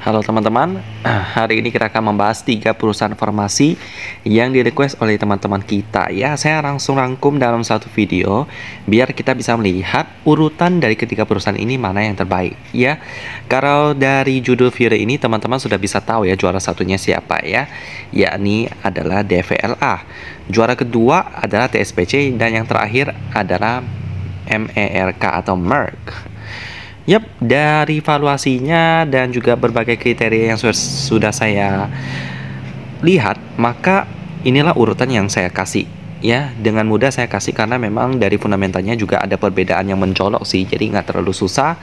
Halo teman-teman, hari ini kita akan membahas 3 perusahaan farmasi yang di-request oleh teman-teman kita ya. Saya langsung rangkum dalam satu video biar kita bisa melihat urutan dari ketiga perusahaan ini mana yang terbaik ya. Kalau dari judul video ini teman-teman sudah bisa tahu ya juara satunya siapa ya, yakni adalah DVLA. Juara kedua adalah TSPC dan yang terakhir adalah MERK atau Merck. Yap, dari valuasinya dan juga berbagai kriteria yang sudah saya lihat, maka inilah urutan yang saya kasih. Ya, dengan mudah saya kasih karena memang dari fundamentalnya juga ada perbedaan yang mencolok sih, jadi nggak terlalu susah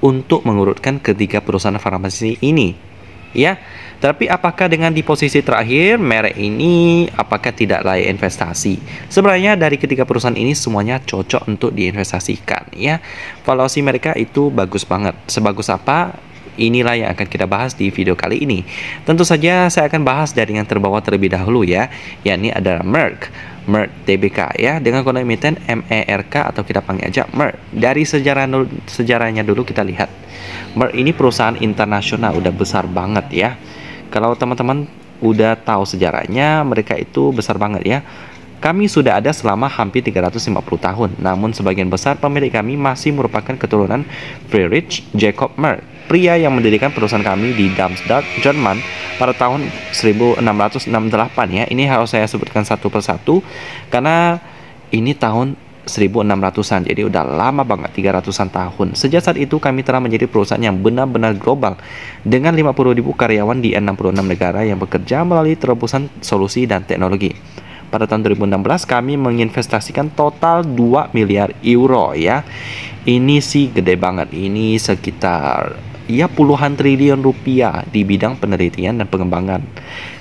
untuk mengurutkan ketiga perusahaan farmasi ini. Ya, tapi apakah dengan di posisi terakhir merek ini apakah tidak layak investasi? Sebenarnya dari ketiga perusahaan ini semuanya cocok untuk diinvestasikan ya. Valuasi mereka itu bagus banget. Sebagus apa? Inilah yang akan kita bahas di video kali ini. Tentu saja saya akan bahas dari yang terbawah terlebih dahulu ya, yakni adalah Merck Tbk ya, dengan kode emiten MERK atau kita panggil aja Merck. Dari sejarahnya dulu kita lihat. Merck ini perusahaan internasional, udah besar banget ya. Kalau teman-teman udah tahu sejarahnya, mereka itu besar banget ya. Kami sudah ada selama hampir 350 tahun. Namun sebagian besar pemilik kami masih merupakan keturunan Friedrich Jacob Merck, pria yang mendirikan perusahaan kami di Darmstadt, Jerman pada tahun 1668 ya. Ini harus saya sebutkan satu persatu karena ini tahun 1600-an, jadi udah lama banget, 300-an tahun. Sejak saat itu kami telah menjadi perusahaan yang benar-benar global dengan 50.000 karyawan di 66 negara yang bekerja melalui terobosan solusi dan teknologi. Pada tahun 2016 kami menginvestasikan total 2 miliar euro ya. Ini sih gede banget, ini sekitar ya puluhan triliun rupiah di bidang penelitian dan pengembangan.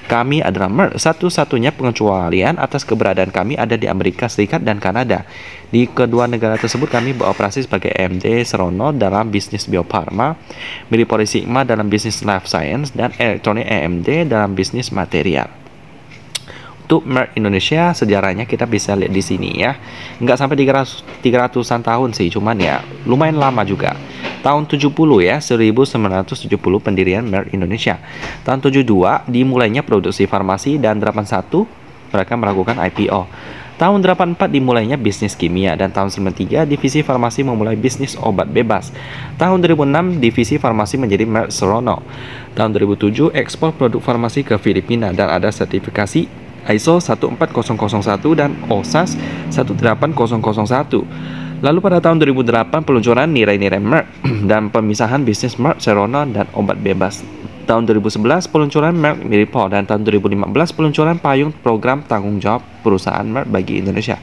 Kami adalah Merck, satu-satunya pengecualian atas keberadaan kami ada di Amerika Serikat dan Kanada. Di kedua negara tersebut kami beroperasi sebagai EMD Serono dalam bisnis biofarma, Milipori Sigma dalam bisnis life science, dan Elektronik EMD dalam bisnis material. Untuk Merck Indonesia sejarahnya kita bisa lihat di sini ya. Nggak sampai 300-an tahun sih, cuman ya lumayan lama juga. Tahun 70 ya, 1970 pendirian Merck Indonesia. Tahun 72 dimulainya produksi farmasi dan 81 mereka melakukan IPO. Tahun 84 dimulainya bisnis kimia dan tahun 93 divisi farmasi memulai bisnis obat bebas. Tahun 2006 divisi farmasi menjadi Merck Serono. Tahun 2007 ekspor produk farmasi ke Filipina dan ada sertifikasi ISO 14001 dan OSAS 18001. Lalu pada tahun 2008 peluncuran nilai-nilai Merck dan pemisahan bisnis Merck Serono dan obat bebas. Tahun 2011 peluncuran Merck Milipol dan tahun 2015 peluncuran payung program tanggung jawab perusahaan Merck bagi Indonesia.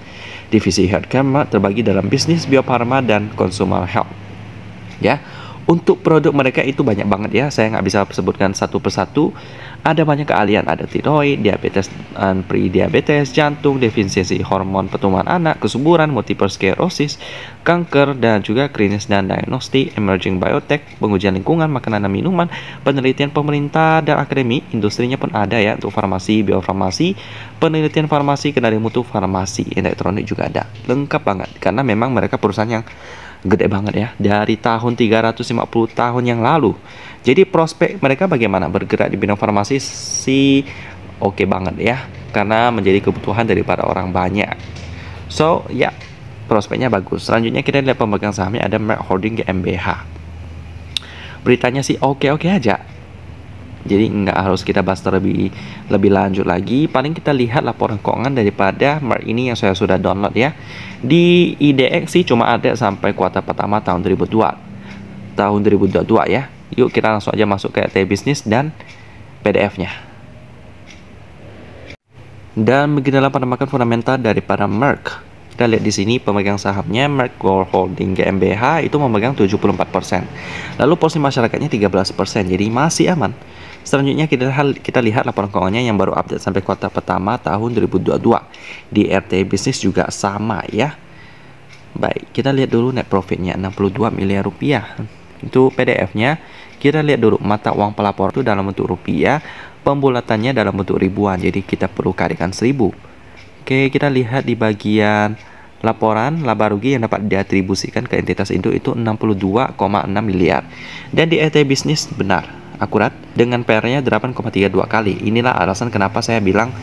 Divisi healthcare Merck terbagi dalam bisnis biofarma dan consumer health. Ya, untuk produk mereka itu banyak banget ya, saya nggak bisa sebutkan satu persatu. Ada banyak keahlian, ada tiroid, diabetes dan pre-diabetes, jantung, defisiensi hormon pertumbuhan anak, kesuburan, multiple sclerosis, kanker, dan juga klinis dan diagnostik, emerging biotech, pengujian lingkungan, makanan dan minuman, penelitian pemerintah dan akademi, industrinya pun ada ya, untuk farmasi, biofarmasi, penelitian farmasi, kendali mutu farmasi, elektronik juga ada. Lengkap banget, karena memang mereka perusahaan yang gede banget ya, dari tahun 350 tahun yang lalu. Jadi prospek mereka bagaimana bergerak di bidang farmasi sih oke banget ya, karena menjadi kebutuhan daripada orang banyak. So ya, prospeknya bagus. Selanjutnya kita lihat pemegang sahamnya ada Merck Holding GmbH. Beritanya sih oke-oke aja. Jadi nggak harus kita bahas lebih lanjut lagi. Paling kita lihat laporan keuangan daripada Merck ini yang saya sudah download ya. Di IDX sih cuma ada sampai kuartal pertama tahun 2022 ya. Yuk kita langsung aja masuk ke RT Bisnis dan PDF-nya. Dan beginilah penambahan fundamental daripada Merck. Kita lihat di sini pemegang sahamnya Merck Holding GmbH itu memegang 74%. Lalu porsi masyarakatnya 13%. Jadi masih aman. Selanjutnya kita lihat laporan keuangannya yang baru update sampai kuartal pertama tahun 2022. Di RT Bisnis juga sama ya. Baik, kita lihat dulu net profitnya 62 miliar rupiah. Itu PDF-nya. Kita lihat dulu mata uang pelapor itu dalam bentuk rupiah, pembulatannya dalam bentuk ribuan. Jadi kita perlu kalikan 1000. Oke, kita lihat di bagian laporan laba rugi yang dapat diatribusikan ke entitas induk itu 62,6 miliar. Dan di RT Bisnis benar, akurat dengan PR-nya 8,32 kali. Inilah alasan kenapa saya bilang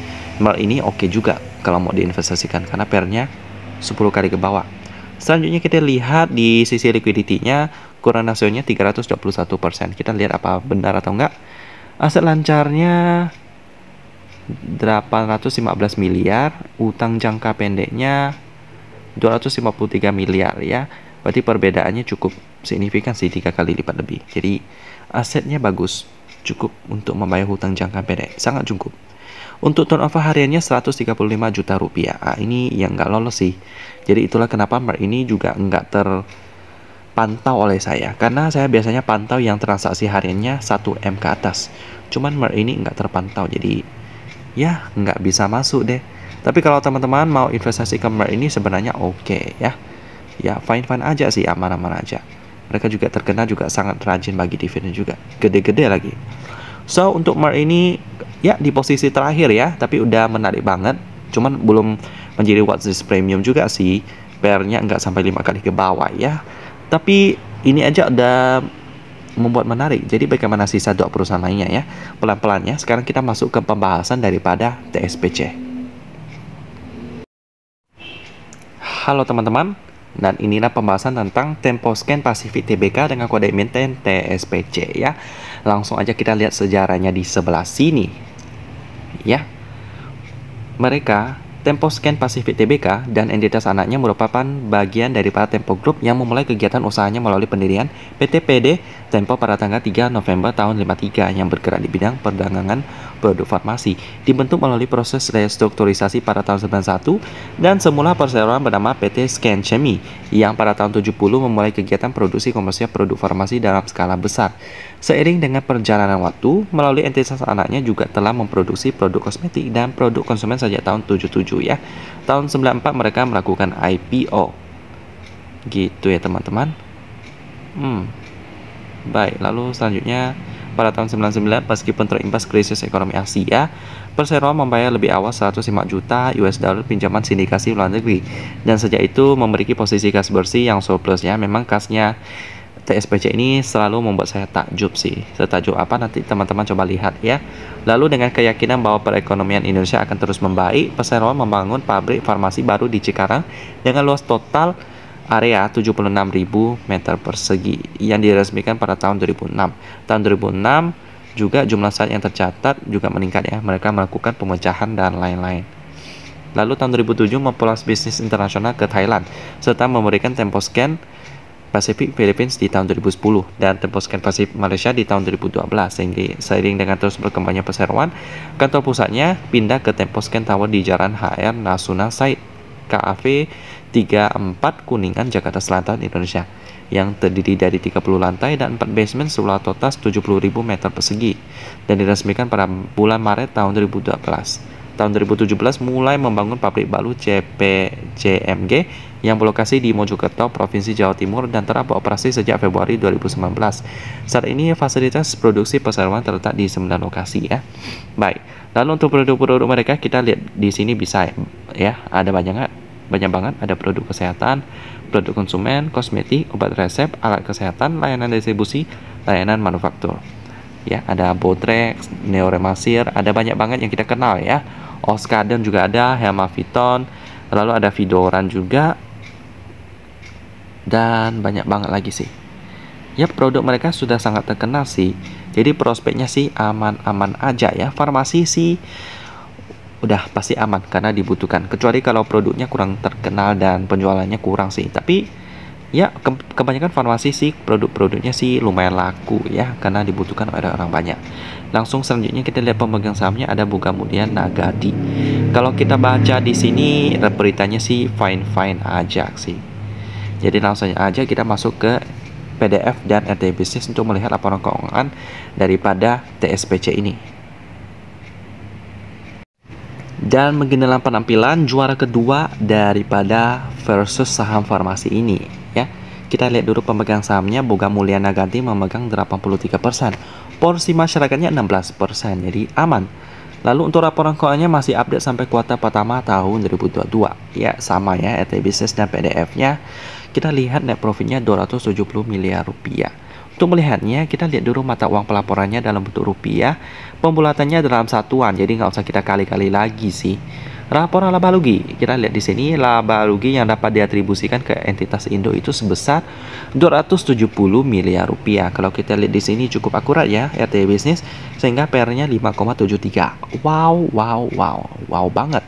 Mer ini oke juga kalau mau diinvestasikan, karena PR-nya 10 kali ke bawah. Selanjutnya kita lihat di sisi liquidity-nya, current ratio-nya 321%. Kita lihat apa benar atau enggak. Aset lancarnya 815 miliar, utang jangka pendeknya 253 miliar ya. Berarti perbedaannya cukup signifikan sih, 3 kali lipat lebih. Jadi asetnya bagus, cukup untuk membayar hutang jangka pendek, sangat cukup. Untuk turnover hariannya 135 juta rupiah. Ini yang nggak lolos sih. Jadi itulah kenapa Mer ini juga nggak terpantau oleh saya. Karena saya biasanya pantau yang transaksi hariannya 1M ke atas. Cuman Mer ini nggak terpantau. Jadi ya nggak bisa masuk deh. Tapi kalau teman-teman mau investasi ke Mer ini sebenarnya oke ya. Ya fine-fine aja sih, aman-aman aja. Mereka juga terkenal juga sangat rajin bagi dividen juga. Gede-gede lagi. So untuk Mer ini ya di posisi terakhir ya, tapi udah menarik banget. Cuman belum menjadi watch list premium juga sih. PR-nya nggak sampai 5 kali ke bawah ya. Tapi ini aja udah membuat menarik. Jadi bagaimana sisa 2 perusahaan lainnya ya? Pelan-pelan ya. Sekarang kita masuk ke pembahasan daripada TSPC. Halo teman-teman. Dan inilah pembahasan tentang Temposcan Pacific Tbk dengan kode emiten TSPC ya. Langsung aja kita lihat sejarahnya di sebelah sini. Ya. Mereka Temposcan Pacific Tbk dan entitas anaknya merupakan bagian daripada Tempo Group yang memulai kegiatan usahanya melalui pendirian PT PD Tempo pada tanggal 3 November tahun 53 yang bergerak di bidang perdagangan produk farmasi. Dibentuk melalui proses restrukturisasi pada tahun 91 dan semula perseroan bernama PT Scan Chemie yang pada tahun 70 memulai kegiatan produksi komersial produk farmasi dalam skala besar. Seiring dengan perjalanan waktu, melalui entitas anaknya juga telah memproduksi produk kosmetik dan produk konsumen sejak tahun 77 ya. Tahun 94 mereka melakukan IPO. Gitu ya teman-teman. Baik, lalu selanjutnya pada tahun 99 meskipun terimbas krisis ekonomi Asia, perseroan membayar lebih awal 105 juta US dollar pinjaman sindikasi luar negeri dan sejak itu memiliki posisi kas bersih yang surplus ya. Memang kasnya TSPC ini selalu membuat saya takjub sih. Setakjub apa nanti teman-teman coba lihat ya. Lalu dengan keyakinan bahwa perekonomian Indonesia akan terus membaik, perseroan membangun pabrik farmasi baru di Cikarang dengan luas total area 76.000 meter persegi yang diresmikan pada tahun 2006. Tahun 2006 juga jumlah site yang tercatat juga meningkat ya. Mereka melakukan pemecahan dan lain-lain. Lalu tahun 2007 memperluas bisnis internasional ke Thailand serta memberikan Temposcan Pacific Philippines di tahun 2010 dan Temposcan Pacific Malaysia di tahun 2012. Seiring dengan terus berkembangnya perseroan, kantor pusatnya pindah ke Temposcan Tower di Jalan HR Nasuna Site KAV 34 Kuningan, Jakarta Selatan, Indonesia yang terdiri dari 30 lantai dan 4 basement seluas total 70.000 meter persegi dan diresmikan pada bulan Maret tahun 2012. Tahun 2017 mulai membangun pabrik baru CPCMG yang berlokasi di Mojokerto, Provinsi Jawa Timur dan telah beroperasi sejak Februari 2019. Saat ini fasilitas produksi perseroan terletak di 9 lokasi ya. Baik, lalu untuk produk-produk mereka kita lihat di sini bisa ya, ada banyak banget, ada produk kesehatan, produk konsumen, kosmetik, obat resep, alat kesehatan, layanan distribusi, layanan manufaktur. Ya, ada Botrex, Neoremasir, ada banyak banget yang kita kenal ya. Oskaden juga ada, Hermaviton, lalu ada Vidoran juga, dan banyak banget lagi sih. Ya, produk mereka sudah sangat terkenal sih. Jadi prospeknya sih aman-aman aja ya. Farmasi sih udah pasti aman karena dibutuhkan. Kecuali kalau produknya kurang terkenal dan penjualannya kurang sih. Tapi ya kebanyakan farmasi sih produk-produknya sih lumayan laku ya karena dibutuhkan oleh orang banyak. Langsung selanjutnya kita lihat pemegang sahamnya ada Boga Mulia Nagadi. Kalau kita baca di sini beritanya sih fine-fine aja sih. Jadi langsung aja kita masuk ke PDF dan RT Business untuk melihat laporan keuangan daripada TSPC ini. Dan begini penampilan juara kedua daripada versus saham farmasi ini ya. Kita lihat dulu pemegang sahamnya Boga Mulia Nagadi memegang 83%. Porsi masyarakatnya 16%, jadi aman. Lalu untuk laporan keuangannya masih update sampai kuartal pertama tahun 2022. Ya, sama ya RT Business dan PDF-nya. Kita lihat net profitnya 270 miliar rupiah. Untuk melihatnya, kita lihat dulu mata uang pelaporannya dalam bentuk rupiah. Pembulatannya dalam satuan, jadi nggak usah kita kali-kali lagi sih. Laporan laba rugi, kita lihat di sini laba rugi yang dapat diatribusikan ke entitas Indo itu sebesar 270 miliar rupiah. Kalau kita lihat di sini cukup akurat ya, RT bisnis, sehingga PR-nya 5,73. Wow, wow, wow, wow banget.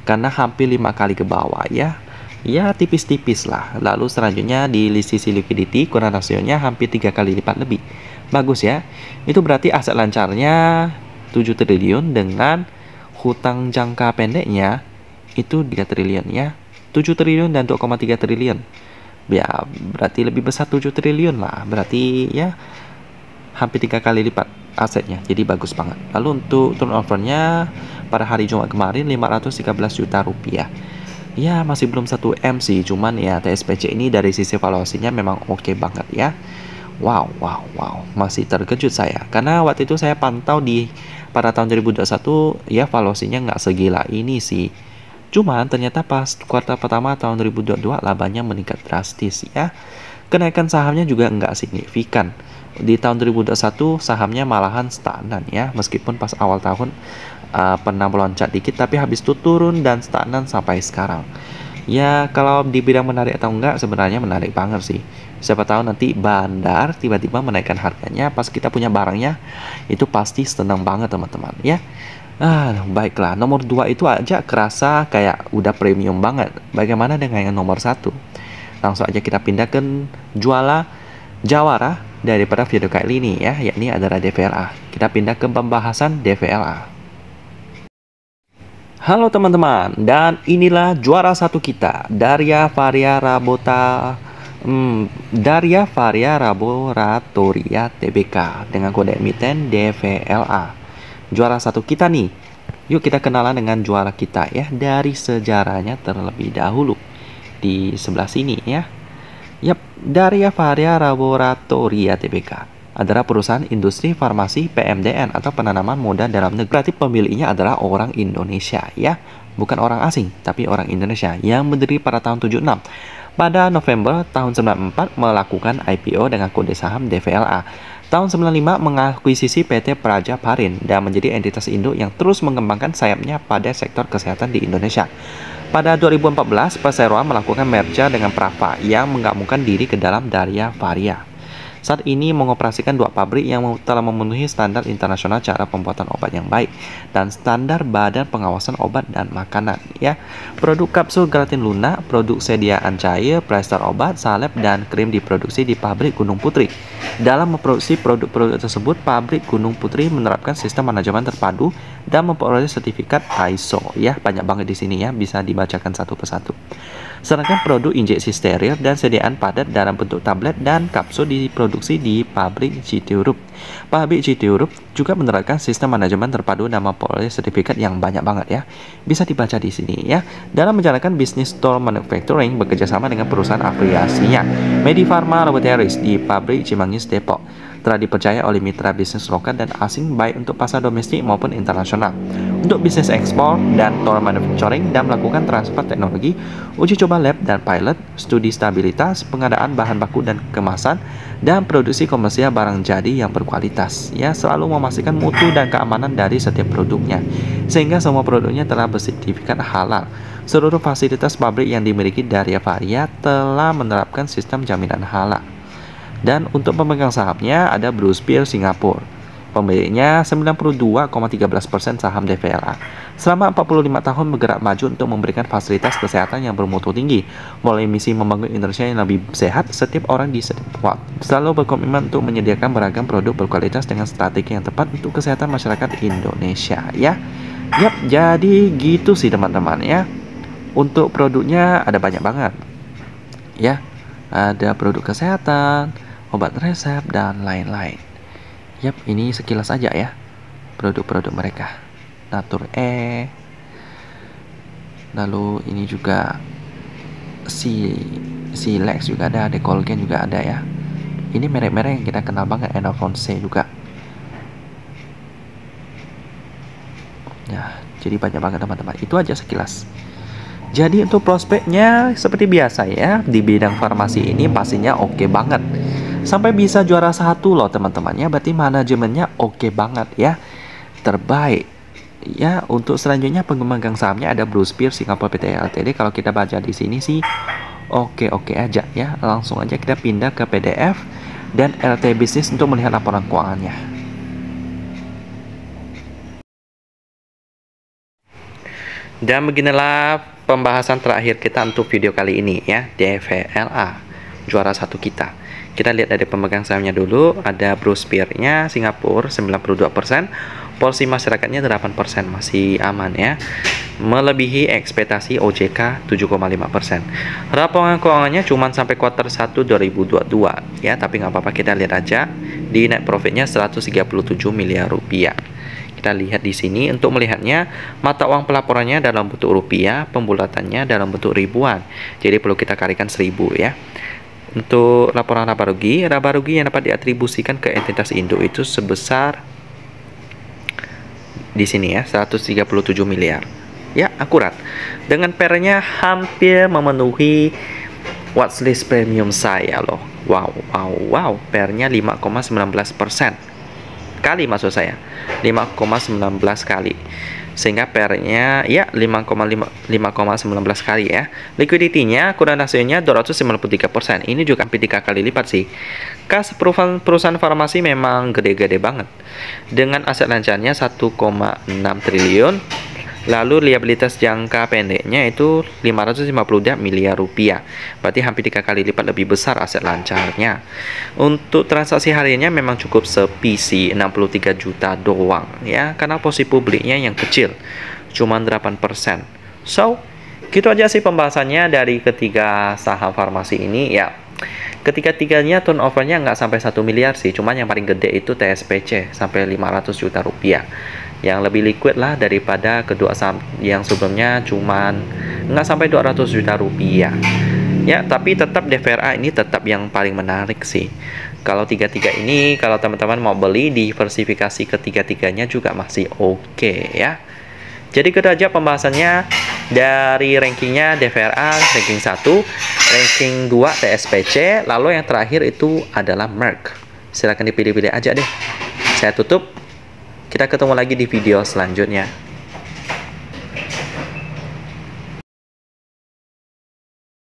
Karena hampir 5 kali ke bawah ya. Ya tipis-tipis lah. Lalu selanjutnya di sisi liquidity kurang rasionya hampir 3 kali lipat lebih. Bagus ya. Itu berarti aset lancarnya 7 triliun dengan hutang jangka pendeknya itu 3 triliun ya. 7 triliun dan 2,3 triliun. Ya berarti lebih besar 7 triliun lah. Berarti ya hampir 3 kali lipat asetnya. Jadi bagus banget. Lalu untuk turnovernya pada hari Jumat kemarin 513 juta rupiah. Ya masih belum 1M sih, cuman ya TSPC ini dari sisi valuasinya memang oke banget ya. Wow, wow, wow, masih terkejut saya karena waktu itu saya pantau pada tahun 2021 ya valuasinya nggak segila ini sih. Cuman ternyata pas kuartal pertama tahun 2022 labanya meningkat drastis ya. Kenaikan sahamnya juga nggak signifikan. Di tahun 2021 sahamnya malahan stagnan ya, meskipun pas awal tahun pernah meloncat dikit tapi habis itu turun dan stagnan sampai sekarang. Ya kalau dibilang menarik atau enggak sebenarnya menarik banget sih. Siapa tahu nanti bandar tiba-tiba menaikkan harganya pas kita punya barangnya, itu pasti senang banget teman-teman ya. Baiklah, nomor 2 itu aja kerasa kayak udah premium banget. Bagaimana dengan yang nomor 1? Langsung aja kita pindah ke Jawara daripada video kali ini ya, yakni adalah DVLA. Kita pindah ke pembahasan DVLA. Halo teman-teman, dan inilah juara 1 kita, Daria Varia Laboratoria Tbk dengan kode emiten DVLA. Juara 1 kita nih. Yuk kita kenalan dengan juara kita ya, dari sejarahnya terlebih dahulu. Di sebelah sini ya. Yap, Daria Varia Laboratoria Tbk adalah perusahaan industri farmasi PMDN atau penanaman modal dalam negeri. Berarti pemiliknya adalah orang Indonesia ya, bukan orang asing, tapi orang Indonesia yang berdiri pada tahun 76. Pada November tahun 94 melakukan IPO dengan kode saham DVLA. Tahun 95 mengakuisisi PT Praja Parin dan menjadi entitas induk yang terus mengembangkan sayapnya pada sektor kesehatan di Indonesia. Pada 2014, Perseroan melakukan merger dengan Prava yang menggabungkan diri ke dalam Daria Varia. Saat ini mengoperasikan 2 pabrik yang telah memenuhi standar internasional cara pembuatan obat yang baik dan standar Badan Pengawasan Obat dan Makanan ya. Produk kapsul gelatin lunak, produk sediaan cair, plester obat, salep dan krim diproduksi di pabrik Gunung Putri. Dalam memproduksi produk-produk tersebut, pabrik Gunung Putri menerapkan sistem manajemen terpadu dan memperoleh sertifikat ISO ya. Banyak banget di sini ya, bisa dibacakan satu persatu. Sedangkan produk injeksi steril dan sediaan padat dalam bentuk tablet dan kapsul diproduksi di pabrik Citiurup. Pabrik Citiurup juga menerapkan sistem manajemen terpadu dan memperoleh sertifikat yang banyak banget ya. Bisa dibaca di sini ya. Dalam menjalankan bisnis toll manufacturing bekerjasama dengan perusahaan afiliasinya Medifarma Laboratories di pabrik Cimanggis Depok. Telah dipercaya oleh mitra bisnis lokal dan asing baik untuk pasar domestik maupun internasional. Untuk bisnis ekspor dan toll manufacturing dan melakukan transfer teknologi, uji coba lab dan pilot, studi stabilitas, pengadaan bahan baku dan kemasan, dan produksi komersial barang jadi yang berkualitas. Ya, selalu memastikan mutu dan keamanan dari setiap produknya, sehingga semua produknya telah bersertifikat halal. Seluruh fasilitas pabrik yang dimiliki Daria Varia telah menerapkan sistem jaminan halal. Dan untuk pemegang sahamnya ada Blue Spear Singapura. Pemiliknya 92,13% saham DVLA. Selama 45 tahun bergerak maju untuk memberikan fasilitas kesehatan yang bermutu tinggi, mulai misi membangun Indonesia yang lebih sehat setiap orang di setiap waktu. Selalu berkomitmen untuk menyediakan beragam produk berkualitas dengan strategi yang tepat untuk kesehatan masyarakat Indonesia ya. Yap, jadi gitu sih teman-teman ya. Untuk produknya ada banyak banget ya. Ada produk kesehatan, obat resep, dan lain-lain. Yap, ini sekilas aja ya produk-produk mereka. Natur E. Lalu ini juga Silex juga ada, Decolgen juga ada ya. Ini merek-merek yang kita kenal banget, Enervonse juga. Nah, jadi banyak banget teman-teman. Itu aja sekilas. Jadi untuk prospeknya seperti biasa ya, di bidang farmasi ini pastinya oke banget. sampai bisa juara 1 loh teman-teman ya. Berarti manajemennya oke banget ya, terbaik ya. Untuk selanjutnya pemegang sahamnya ada Blue Spear Singapore Pte Ltd. Kalau kita baca di sini sih oke aja ya. Langsung aja kita pindah ke PDF dan LT Business untuk melihat laporan keuangannya. Dan beginilah pembahasan terakhir kita untuk video kali ini ya, DVLA, juara 1 kita. Kita lihat dari pemegang sahamnya dulu, ada Blue Spear-nya Singapura 92%, porsi masyarakatnya 8%, masih aman ya. Melebihi ekspektasi OJK 7,5%. Laporan keuangannya cuma sampai kuartal 1 2022 ya, tapi nggak apa-apa, kita lihat aja di net profitnya 137 miliar rupiah. Kita lihat di sini untuk melihatnya, mata uang pelaporannya dalam bentuk rupiah, pembulatannya dalam bentuk ribuan. Jadi perlu kita kalikan 1000 ya. Untuk laporan laba rugi yang dapat diatribusikan ke entitas induk itu sebesar di sini ya, 137 miliar. Ya, akurat. Dengan PR-nya hampir memenuhi watchlist premium saya loh. Wow. PR-nya 5,19%. Kali maksud saya 5,19 kali, sehingga PR-nya ya 5,19 kali ya. Liquidity-nya kurang hasilnya 253%. Ini juga hampir 3 kali lipat sih. Kas perusahaan farmasi memang gede-gede banget, dengan aset lancarnya 1,6 triliun. Lalu liabilitas jangka pendeknya itu 552 miliar rupiah. Berarti hampir 3 kali lipat lebih besar aset lancarnya. Untuk transaksi hariannya memang cukup sepi sih, 63 juta doang ya, karena posisi publiknya yang kecil, cuma 8%. So, gitu aja sih pembahasannya dari ketiga saham farmasi ini ya. Ketiga-tiganya turnovernya nggak sampai 1 miliar sih, cuman yang paling gede itu TSPC sampai 500 juta rupiah. Yang lebih liquid lah daripada kedua saham yang sebelumnya, cuman nggak sampai 200 juta rupiah ya. Tapi tetap DVRA ini tetap yang paling menarik sih. Kalau tiga-tiga ini, kalau teman-teman mau beli, diversifikasi ketiga-tiganya juga masih oke ya. Jadi itu aja pembahasannya dari rankingnya DVRA, ranking 1, ranking 2 TSPC, lalu yang terakhir itu adalah Merck. Silahkan dipilih-pilih aja deh. Saya tutup. Kita ketemu lagi di video selanjutnya.